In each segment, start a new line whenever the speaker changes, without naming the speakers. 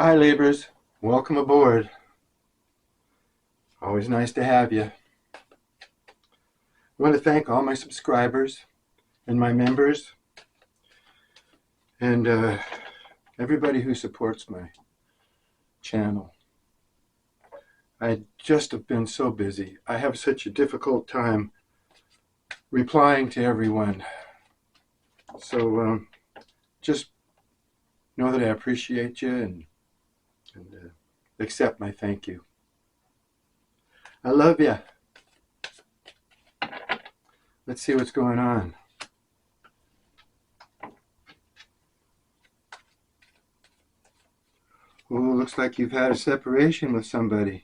Hi Libras, welcome aboard. Always nice to have you. I want to thank all my subscribers and my members and everybody who supports my channel. I just have been so busy. I have such a difficult time replying to everyone. So just know that I appreciate you and accept my thank you. I love you. Let's see what's going on. Oh, looks like you've had a separation with somebody.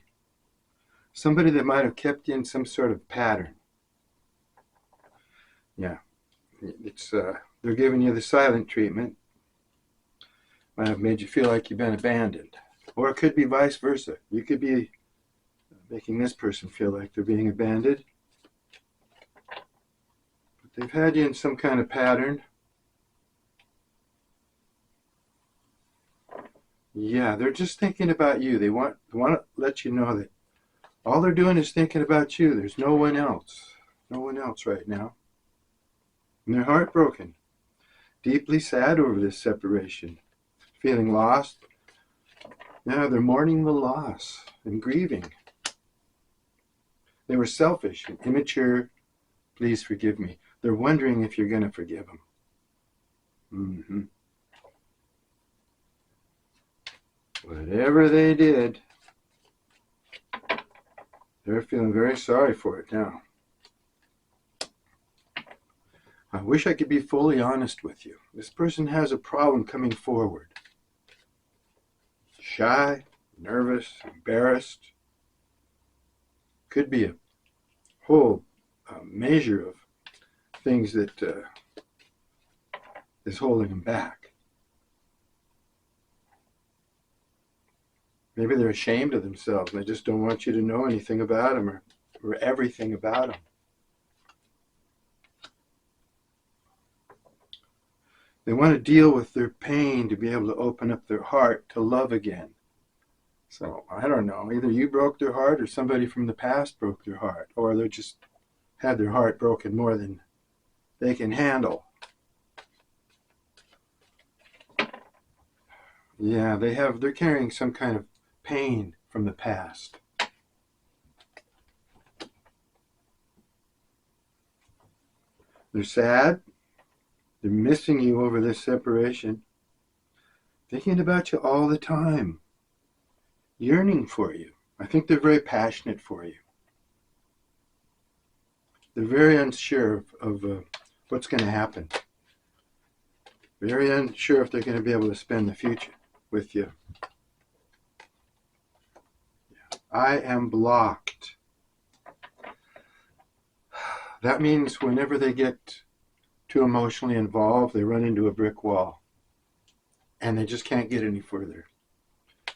Somebody that might have kept you in some sort of pattern. Yeah, it's they're giving you the silent treatment. Might have made you feel like you've been abandoned. Or it could be vice versa. You could be making this person feel like they're being abandoned. But they've had you in some kind of pattern. Yeah, they're just thinking about you. They want to let you know that all they're doing is thinking about you. There's no one else. No one else right now. And they're heartbroken. Deeply sad over this separation. Feeling lost. Now they're mourning the loss and grieving. They were selfish and immature. Please forgive me. They're wondering if you're going to forgive them. Whatever they did, they're feeling very sorry for it now. I wish I could be fully honest with you. This person has a problem coming forward. Shy, nervous, embarrassed. Could be a whole measure of things that is holding them back. Maybe they're ashamed of themselves. They just don't want you to know anything about them or everything about them. They want to deal with their pain to be able to open up their heart to love again. So, I don't know, either you broke their heart or somebody from the past broke their heart, or they just had their heart broken more than they can handle. Yeah, they're carrying some kind of pain from the past. They're sad. They're missing you over this separation. Thinking about you all the time. Yearning for you. I think they're very passionate for you. They're very unsure of what's going to happen. Very unsure if they're going to be able to spend the future with you. Yeah. I am blocked. That means whenever they get too emotionally involved, they run into a brick wall. And they just can't get any further.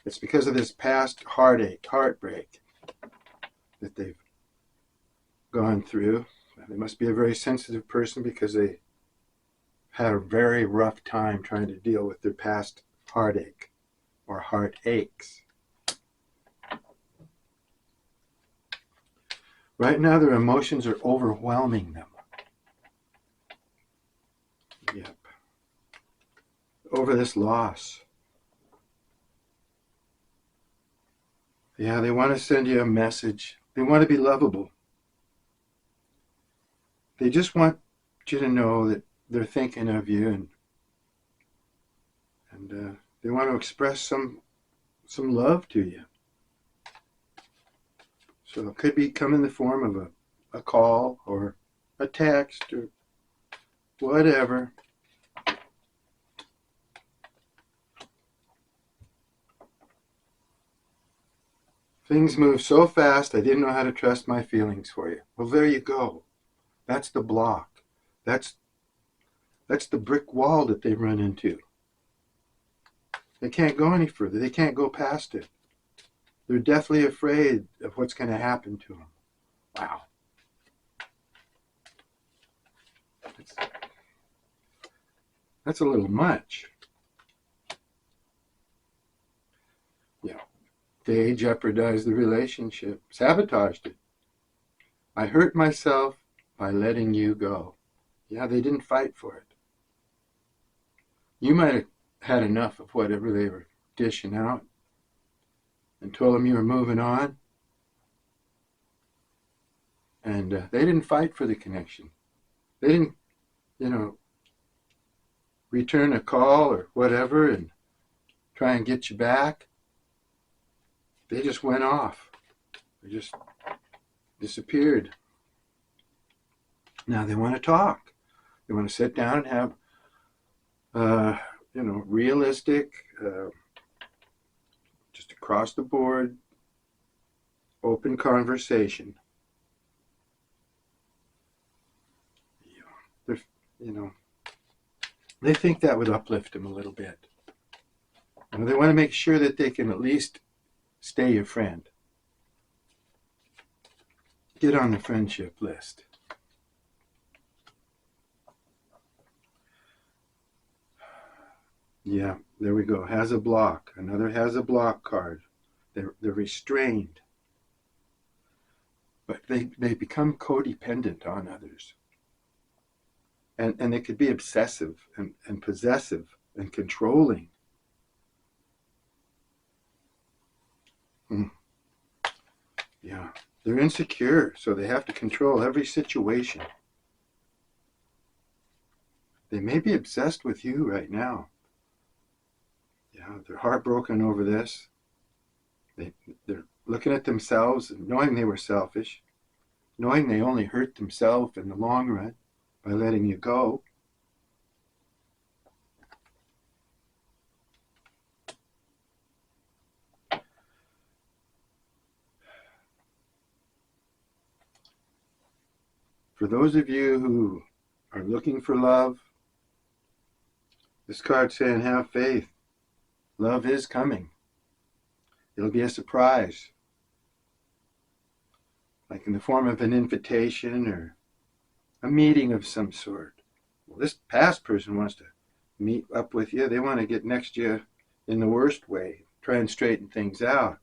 It's because of this past heartbreak that they've gone through. They must be a very sensitive person because they had a very rough time trying to deal with their past heartache or heartaches. Right now, their emotions are overwhelming them. Yep. Over this loss. Yeah, they want to send you a message. They want to be lovable. They just want you to know that they're thinking of you and they want to express some love to you. So it could come in the form of a call or a text or whatever. Things move so fast, I didn't know how to trust my feelings for you. Well, there you go. That's the block. That's the brick wall that they run into. They can't go any further. They can't go past it. They're deathly afraid of what's going to happen to them. Wow. That's a little much. They jeopardized the relationship, sabotaged it. I hurt myself by letting you go. Yeah, they didn't fight for it. You might have had enough of whatever they were dishing out and told them you were moving on. And they didn't fight for the connection. They didn't, return a call or whatever and try and get you back. They just went off. They just disappeared. Now they want to talk. They want to sit down and have, realistic, just across the board, open conversation. They think that would uplift them a little bit. They want to make sure that they can at least stay your friend. Get on the friendship list. Yeah, there we go. Has a block. Another has a block card. They're restrained. But they become codependent on others. And they could be obsessive and possessive and controlling. Yeah, they're insecure, so they have to control every situation. They may be obsessed with you right now. Yeah, they're heartbroken over this. They're looking at themselves and knowing they were selfish, knowing they only hurt themselves in the long run by letting you go. For those of you who are looking for love, this card's saying have faith. Love is coming. It'll be a surprise, like in the form of an invitation or a meeting of some sort. Well, this past person wants to meet up with you. They want to get next to you in the worst way, try and straighten things out.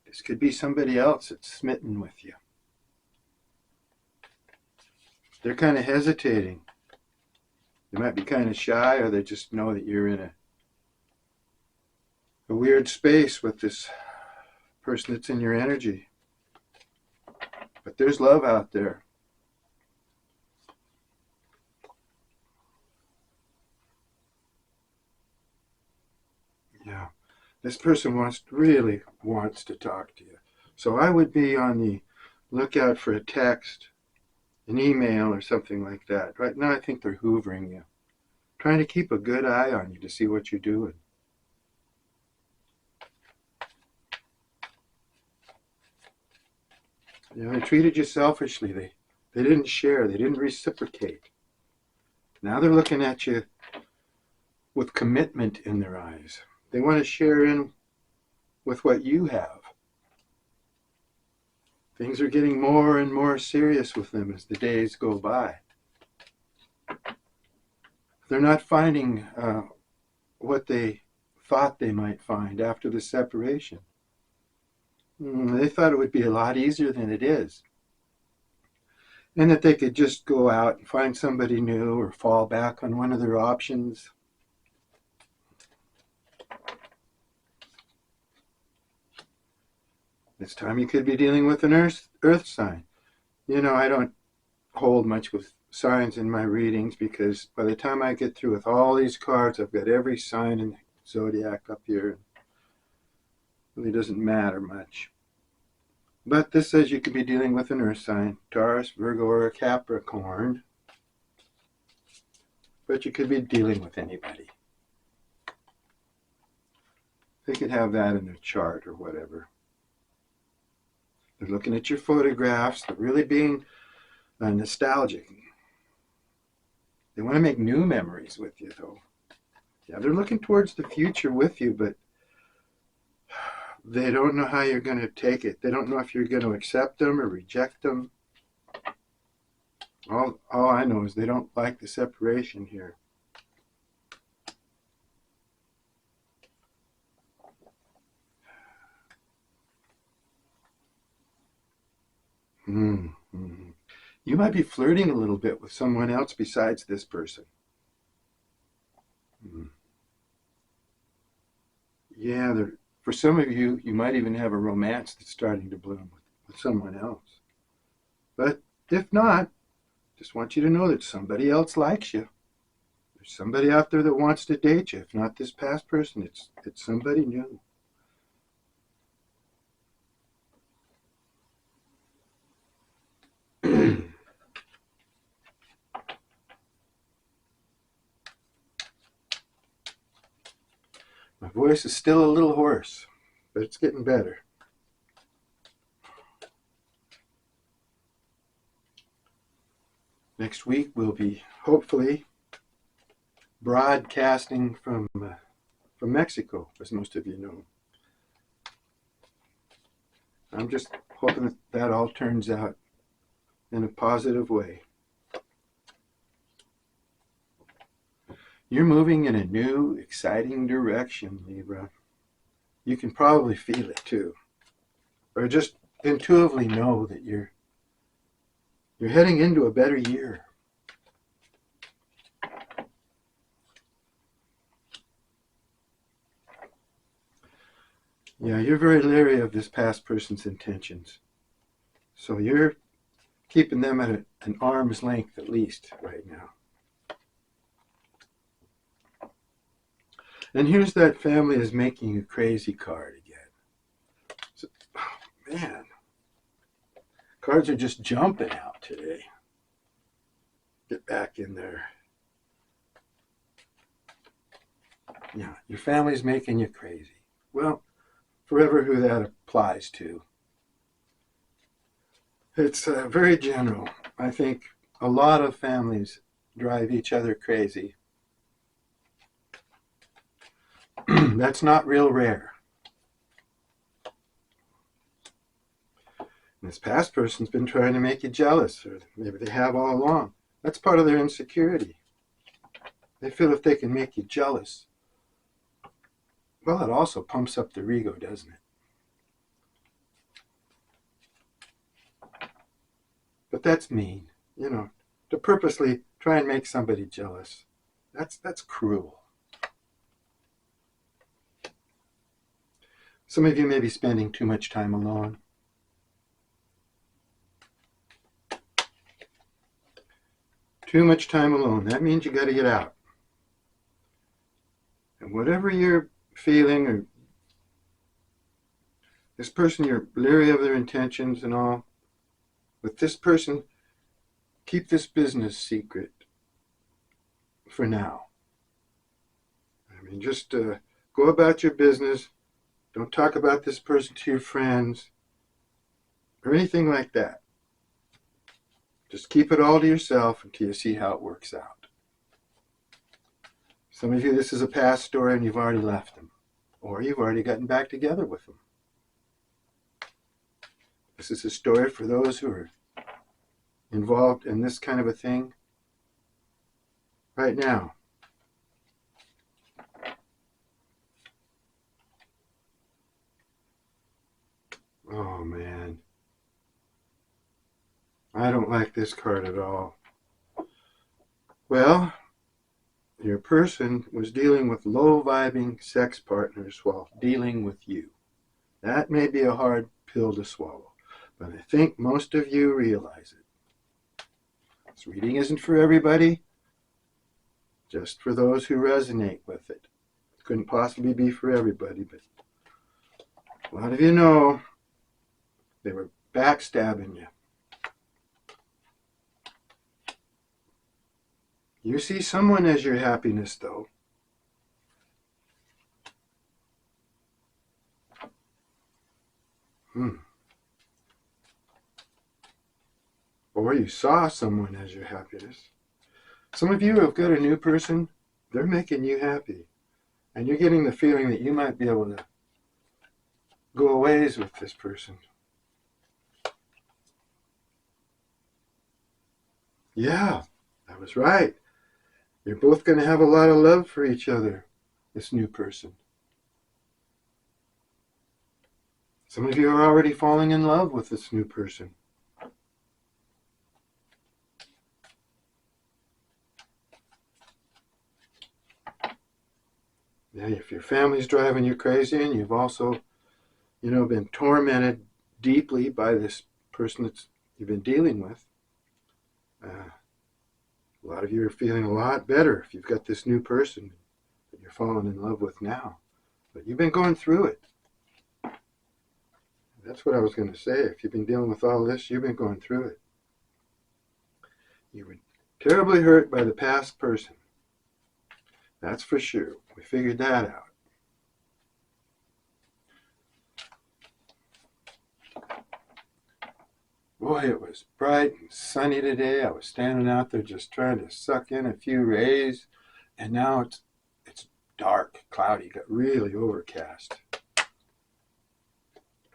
This could be somebody else that's smitten with you. They're kind of hesitating. They might be kind of shy, or they just know that you're in a weird space with this person that's in your energy. But there's love out there. Yeah, this person really wants to talk to you. So I would be on the lookout for a text, an email, or something like that. Right now I think they're hoovering you, trying to keep a good eye on you to see what you're doing. They treated you selfishly. They didn't share. They didn't reciprocate. Now they're looking at you with commitment in their eyes. They want to share in with what you have. Things are getting more and more serious with them as the days go by. They're not finding what they thought they might find after the separation. They thought it would be a lot easier than it is. And that they could just go out and find somebody new or fall back on one of their options. This time you could be dealing with an earth sign. I don't hold much with signs in my readings because by the time I get through with all these cards, I've got every sign in the zodiac up here. It really doesn't matter much. But this says you could be dealing with an earth sign, Taurus, Virgo, or a Capricorn. But you could be dealing with anybody. They could have that in their chart or whatever. They're looking at your photographs. They're really being nostalgic. They want to make new memories with you, though. Yeah, they're looking towards the future with you, but they don't know how you're going to take it. They don't know if you're going to accept them or reject them. All I know is they don't like the separation here. Mm-hmm. You might be flirting a little bit with someone else besides this person. Mm. Yeah, for some of you, you might even have a romance that's starting to bloom with someone else. But if not, just want you to know that somebody else likes you. There's somebody out there that wants to date you. If not this past person, it's somebody new. My voice is still a little hoarse, but it's getting better. Next week we'll be hopefully broadcasting from Mexico, as most of you know. I'm just hoping that all turns out in a positive way. You're moving in a new, exciting direction, Libra. You can probably feel it too, or just intuitively know that you're heading into a better year. Yeah, you're very leery of this past person's intentions. So you're keeping them at an arm's length at least right now. And here's that family is making you crazy card again. So, oh man, cards are just jumping out today. Get back in there. Yeah, your family's making you crazy. Well, forever who that applies to. It's very general. I think a lot of families drive each other crazy. That's not real rare. And this past person's been trying to make you jealous, or maybe they have all along. That's part of their insecurity. They feel if they can make you jealous, well, it also pumps up their ego, doesn't it? But that's mean, to purposely try and make somebody jealous. That's cruel. Some of you may be spending too much time alone. Too much time alone. That means you got to get out. And whatever you're feeling, or this person, you're leery of their intentions and all, with this person, keep this business secret for now. I mean, just go about your business. Don't talk about this person to your friends or anything like that. Just keep it all to yourself until you see how it works out. Some of you, this is a past story and you've already left them, or you've already gotten back together with them. This is a story for those who are involved in this kind of a thing right now. Oh man, I don't like this card at all. Well, your person was dealing with low-vibing sex partners while dealing with you. That may be a hard pill to swallow, but I think most of you realize it. This reading isn't for everybody, just for those who resonate with it. It couldn't possibly be for everybody, but a lot of you know they were backstabbing you. You see someone as your happiness, though. Or you saw someone as your happiness. Some of you have got a new person. They're making you happy. And you're getting the feeling that you might be able to go a ways with this person. Yeah, I was right. You're both going to have a lot of love for each other, this new person. Some of you are already falling in love with this new person. Now, if your family's driving you crazy and you've also, been tormented deeply by this person that you've been dealing with, a lot of you are feeling a lot better if you've got this new person that you're falling in love with now. But you've been going through it. That's what I was going to say. If you've been dealing with all this, you've been going through it. You were terribly hurt by the past person. That's for sure. We figured that out. Boy, it was bright and sunny today. I was standing out there just trying to suck in a few rays, and now it's dark, cloudy, got really overcast.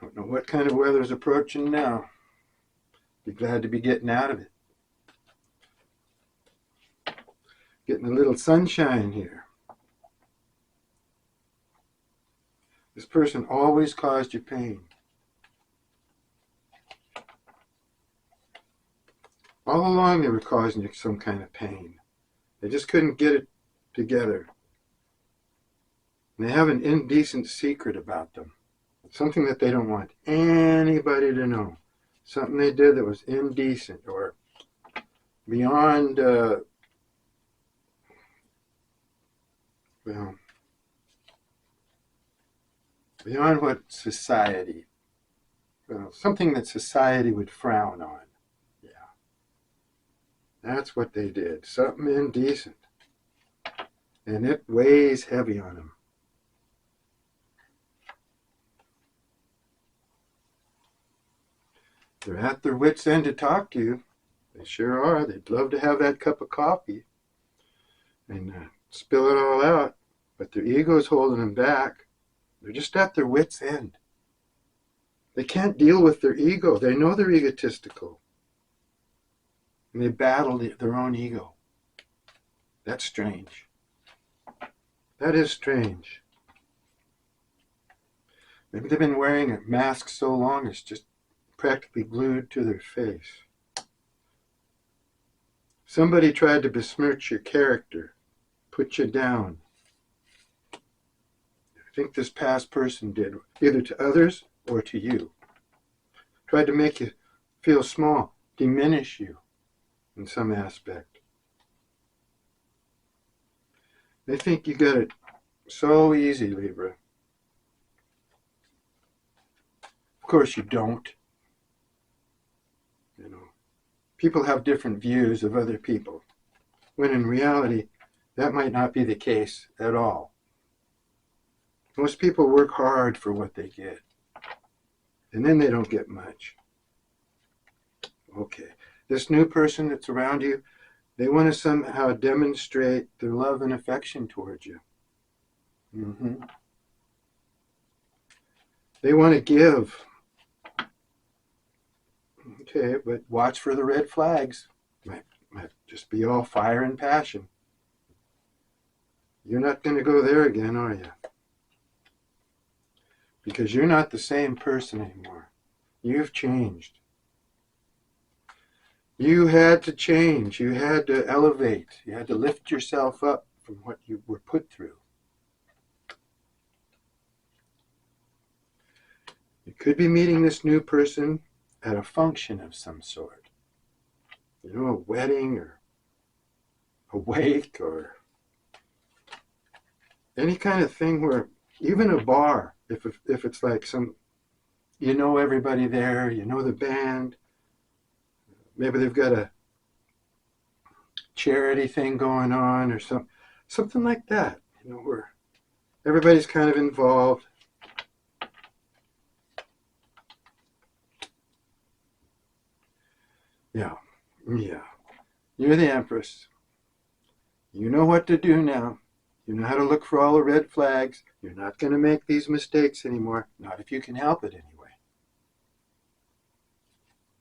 Don't know what kind of weather's approaching now. Be glad to be getting out of it. Getting a little sunshine here. This person always caused you pain. All along they were causing you some kind of pain. They just couldn't get it together. And they have an indecent secret about them. Something that they don't want anybody to know. Something they did that was indecent or beyond, beyond what society, something that society would frown on. Yeah. That's what they did. Something indecent. And it weighs heavy on them. They're at their wits' end to talk to you. They sure are. They'd love to have that cup of coffee and spill it all out. But their ego's holding them back. They're just at their wits' end. They can't deal with their ego. They know they're egotistical. And they battle their own ego. That's strange. That is strange. Maybe they've been wearing a mask so long it's just practically glued to their face. Somebody tried to besmirch your character, put you down. I think this past person did, either to others or to you. Tried to make you feel small, diminish you in some aspect. They think you got it so easy, Libra. Of course you don't. People have different views of other people, when in reality, that might not be the case at all. Most people work hard for what they get, and then they don't get much. Okay, this new person that's around you, they want to somehow demonstrate their love and affection towards you. They want to give. Okay, but watch for the red flags. Might just be all fire and passion. You're not going to go there again, are you? Because you're not the same person anymore. You've changed. You had to change. You had to elevate. You had to lift yourself up from what you were put through. You could be meeting this new person at a function of some sort. A wedding or a wake or any kind of thing where, even a bar, if it's like some, everybody there, the band, maybe they've got a charity thing going on or something like that, where everybody's kind of involved. Yeah. You're the Empress. You know what to do now. You know how to look for all the red flags. You're not going to make these mistakes anymore. Not if you can help it anyway.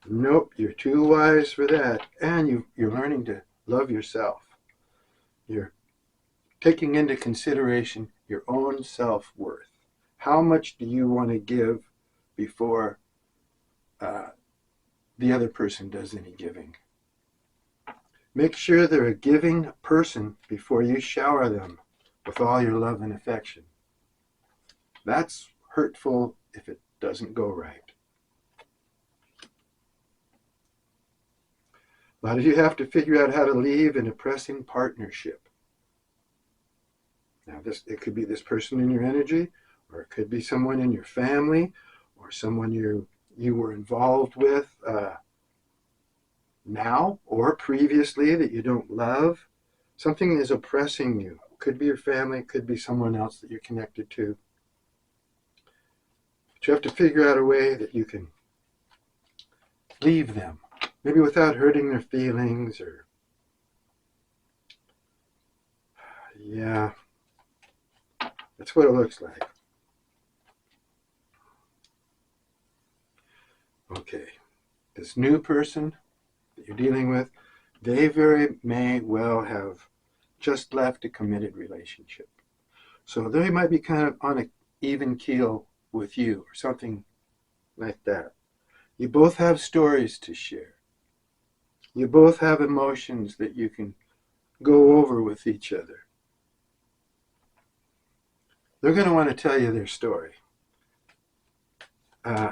Nope, you're too wise for that. And you're learning to love yourself. You're taking into consideration your own self-worth. How much do you want to give before the other person does any giving? Make sure they're a giving person before you shower them with all your love and affection. That's hurtful if it doesn't go right. A lot of you have to figure out how to leave an oppressing partnership. Now, it could be this person in your energy, or it could be someone in your family, or someone you were involved with now or previously that you don't love. Something is oppressing you. It could be your family, it could be someone else that you're connected to. But you have to figure out a way that you can leave them. Maybe without hurting their feelings, or yeah, that's what it looks like. Okay, this new person that you're dealing with, they very may well have just left a committed relationship. So they might be kind of on an even keel with you or something like that. You both have stories to share. You both have emotions that you can go over with each other. They're going to want to tell you their story.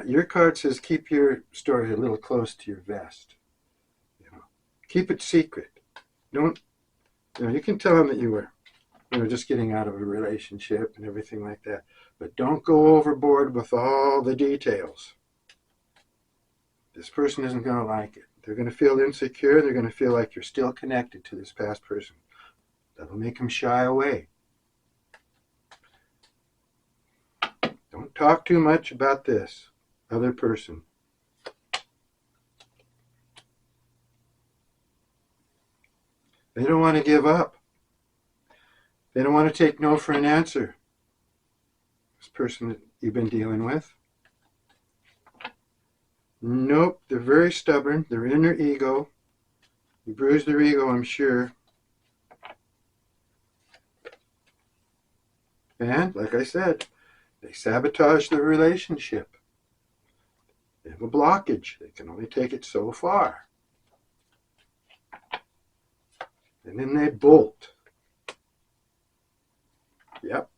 Your card says keep your story a little close to your vest. Keep it secret. Don't, you can tell them that you were just getting out of a relationship and everything like that. But don't go overboard with all the details. This person isn't going to like it. They're going to feel insecure. They're going to feel like you're still connected to this past person. That'll make them shy away. Don't talk too much about this other person. They don't want to give up. They don't want to take no for an answer. This person that you've been dealing with. Nope, they're very stubborn. They're in their ego. You bruised their ego, I'm sure. And, like I said, they sabotage the relationship. They have a blockage. They can only take it so far. And then they bolt. Yep.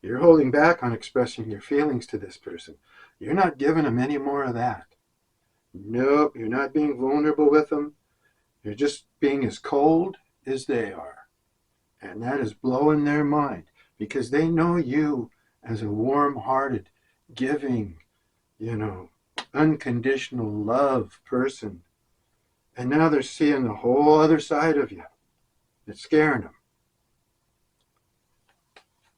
You're holding back on expressing your feelings to this person. You're not giving them any more of that. Nope, you're not being vulnerable with them. You're just being as cold as they are. And that is blowing their mind because they know you as a warm-hearted, giving, unconditional love person. And now they're seeing the whole other side of you. It's scaring them.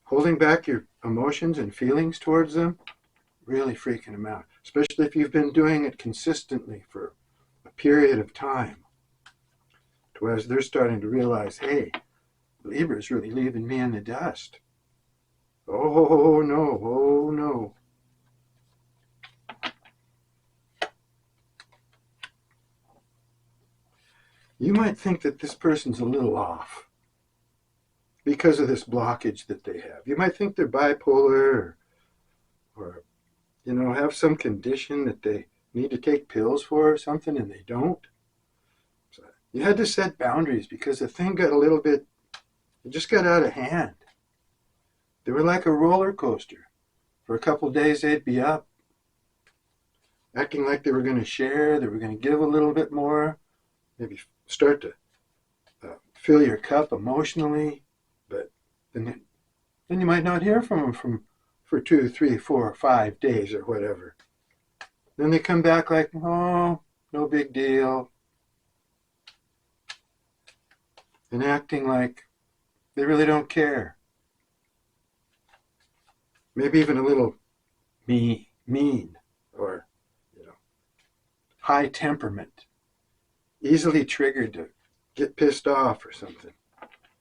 Holding back your emotions and feelings towards them, really freaking them out. Especially if you've been doing it consistently for a period of time. Whereas they're starting to realize, hey, Libra's really leaving me in the dust. Oh no, oh no. You might think that this person's a little off because of this blockage that they have. You might think they're bipolar or have some condition that they need to take pills for or something and they don't. So you had to set boundaries because the thing got it just got out of hand. They were like a roller coaster. For a couple of days they'd be up, acting like they were going to share, they were going to give a little bit more, maybe start to fill your cup emotionally, but then you might not hear from them for 2, 3, 4, 5 days or whatever. Then they come back like, oh, no big deal. And acting like they really don't care. Maybe even a little mean or, high temperament. Easily triggered to get pissed off or something.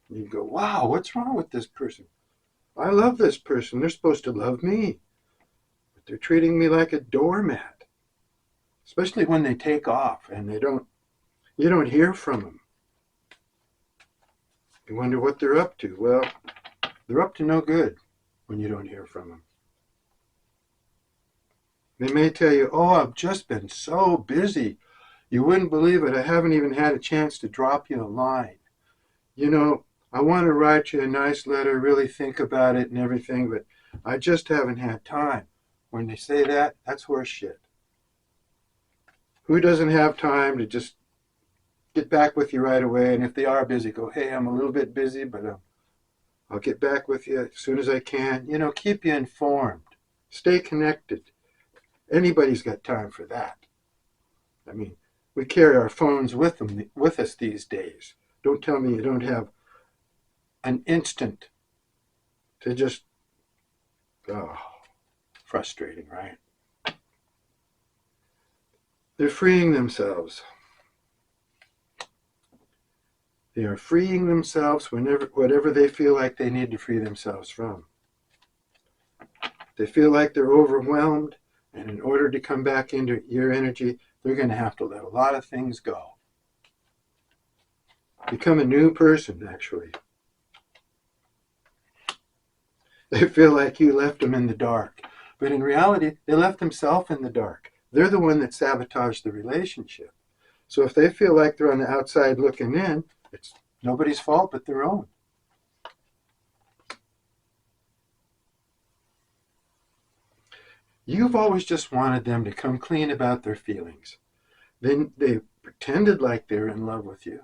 And you go, wow, what's wrong with this person? I love this person. They're supposed to love me. But they're treating me like a doormat. Especially when they take off and you don't hear from them. You wonder what they're up to. Well, they're up to no good when you don't hear from them. They may tell you, oh, I've just been so busy. You wouldn't believe it. I haven't even had a chance to drop you a line. I want to write you a nice letter, really think about it and everything, but I just haven't had time. When they say that, that's horse shit. Who doesn't have time to just get back with you right away? And if they are busy, go, hey, I'm a little bit busy, but I'll get back with you as soon as I can. You know, keep you informed. Stay connected. Anybody's got time for that. I mean, we carry our phones with us these days. Don't tell me you don't have an instant to just, oh, frustrating, right? They're freeing themselves. They are freeing themselves whatever they feel like they need to free themselves from. They feel like they're overwhelmed, and in order to come back into your energy, they're going to have to let a lot of things go. Become a new person, actually. They feel like you left them in the dark. But in reality, they left themselves in the dark. They're the one that sabotaged the relationship. So if they feel like they're on the outside looking in, it's nobody's fault but their own. You've always just wanted them to come clean about their feelings. Then they pretended like they're in love with you.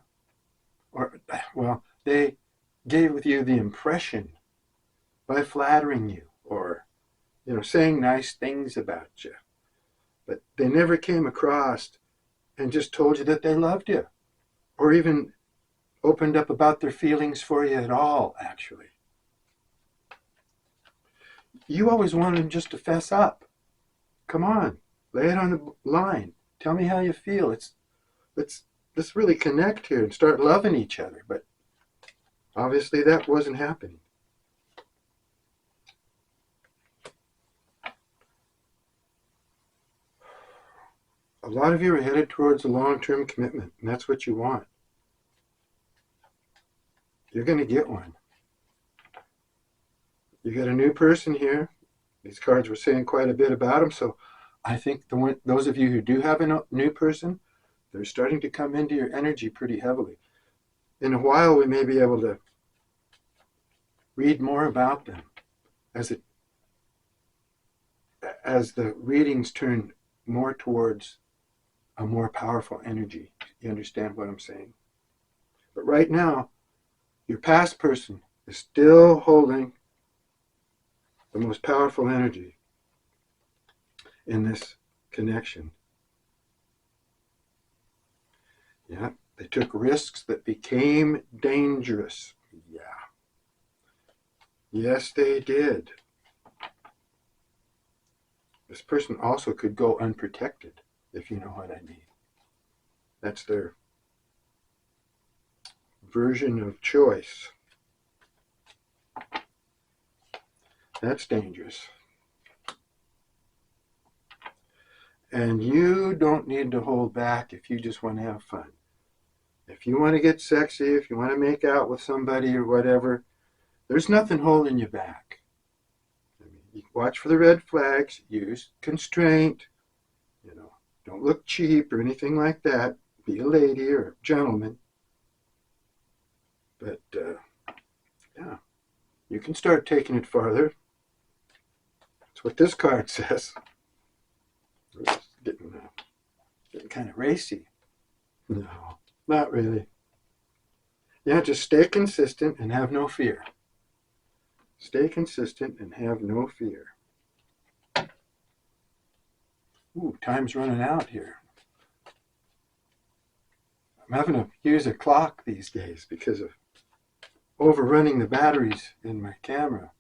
Or, well, they gave you the impression by flattering you or, saying nice things about you. But they never came across and just told you that they loved you or even opened up about their feelings for you at all, actually. You always wanted them just to fess up. Come on, lay it on the line. Tell me how you feel. Let's really connect here and start loving each other. But obviously that wasn't happening. A lot of you are headed towards a long-term commitment, and that's what you want. You're going to get one. You got a new person here. These cards were saying quite a bit about them, so I think those of you who do have a new person, they're starting to come into your energy pretty heavily. In a while, we may be able to read more about them as the readings turn more towards a more powerful energy. You understand what I'm saying? But right now, your past person is still holding the most powerful energy in this connection. Yeah, they took risks that became dangerous. Yeah. Yes, they did. This person also could go unprotected, if you know what I mean. That's their version of choice. That's dangerous. And you don't need to hold back if you just want to have fun. If you want to get sexy, if you want to make out with somebody or whatever, there's nothing holding you back. I mean, you watch for the red flags, use constraint, don't look cheap or anything like that. Be a lady or a gentleman. But, yeah, you can start taking it farther. That's what this card says. It's getting kind of racy. No, not really. Yeah, just stay consistent and have no fear. Stay consistent and have no fear. Ooh, time's running out here. I'm having to use a clock these days because of overrunning the batteries in my camera.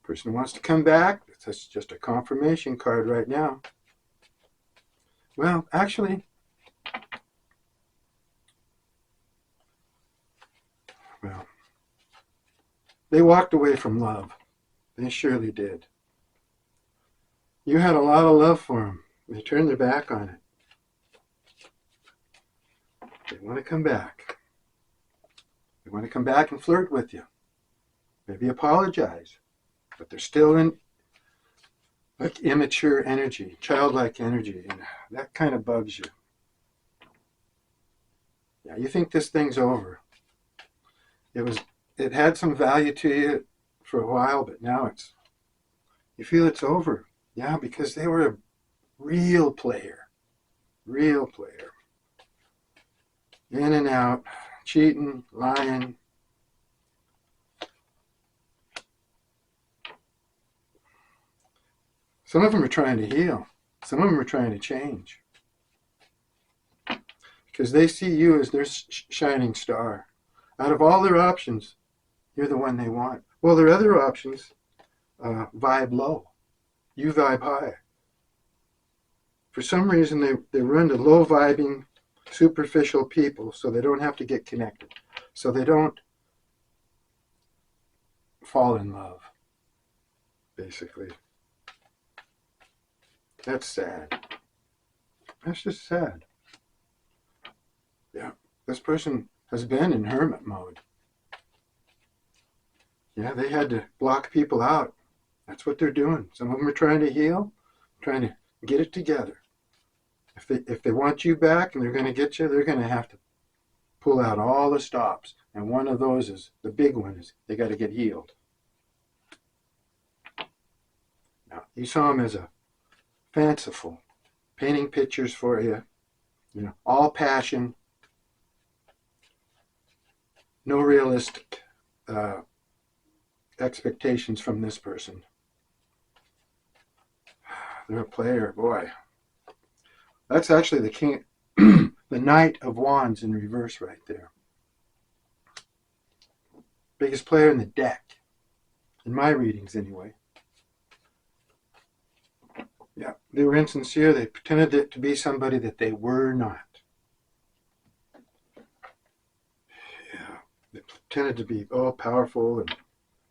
Person wants to come back. That's just a confirmation card right now. Well, actually, they walked away from love. They surely did. You had a lot of love for them. They turned their back on it. They want to come back. They want to come back and flirt with you. Maybe apologize. But they're still in like immature energy, childlike energy, and that kind of bugs you. Yeah, you think this thing's over. It had some value to you for a while, but now you feel it's over. Yeah, because they were a real player. Real player. In and out, cheating, lying. Some of them are trying to heal. Some of them are trying to change. Because they see you as their shining star. Out of all their options, you're the one they want. Well, their other options vibe low. You vibe high. For some reason, they run to low vibing, superficial people so they don't have to get connected. So they don't fall in love, basically. That's sad. That's just sad. Yeah, this person has been in hermit mode. Yeah, they had to block people out. That's what they're doing. Some of them are trying to heal, trying to get it together. If they want you back and they're going to get you, they're going to have to pull out all the stops. And one of those is, the big one is, they got to get healed. Now, you saw them as a fanciful, painting pictures for you, all passion, no realistic expectations from this person. They're a player, boy. That's actually the king, the Knight of Wands in reverse right there. Biggest player in the deck, in my readings anyway. Yeah, they were insincere. They pretended to be somebody that they were not. Yeah, they pretended to be all powerful and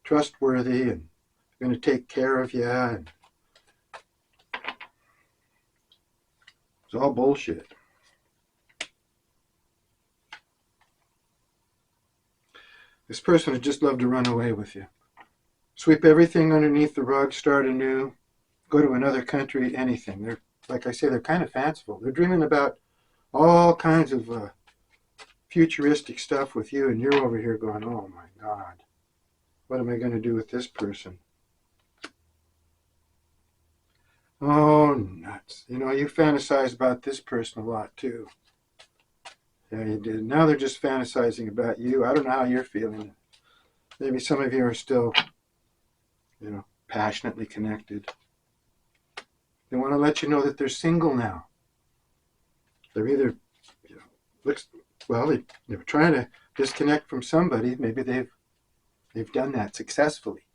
trustworthy and going to take care of you. And it's all bullshit. This person would just love to run away with you. Sweep everything underneath the rug, start anew, go to another country, anything. They're, like I say, they're kind of fanciful. They're dreaming about all kinds of futuristic stuff with you, and you're over here going, oh my God, what am I going to do with this person? Oh, nuts. You fantasized about this person a lot too. Yeah, you did. Now they're just fantasizing about you. I don't know how you're feeling. Maybe some of you are still, passionately connected. They want to let you know that they're single now. They're either, they were trying to disconnect from somebody. Maybe they've done that successfully.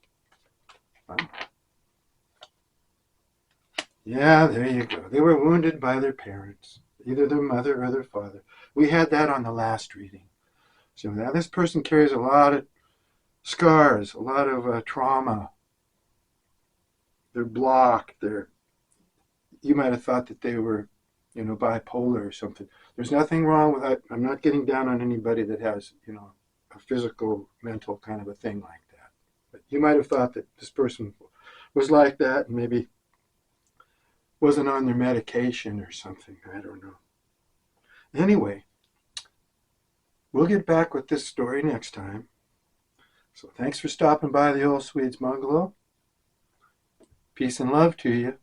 Wow. Yeah, there you go. They were wounded by their parents, either their mother or their father. We had that on the last reading. So now this person carries a lot of scars, a lot of trauma. They're blocked. You might have thought that they were, bipolar or something. There's nothing wrong with that. I'm not getting down on anybody that has, a physical, mental kind of a thing like that. But you might have thought that this person was like that and maybe wasn't on their medication or something. I don't know. Anyway, we'll get back with this story next time. So thanks for stopping by the Old Swedes Bungalow. Peace and love to you.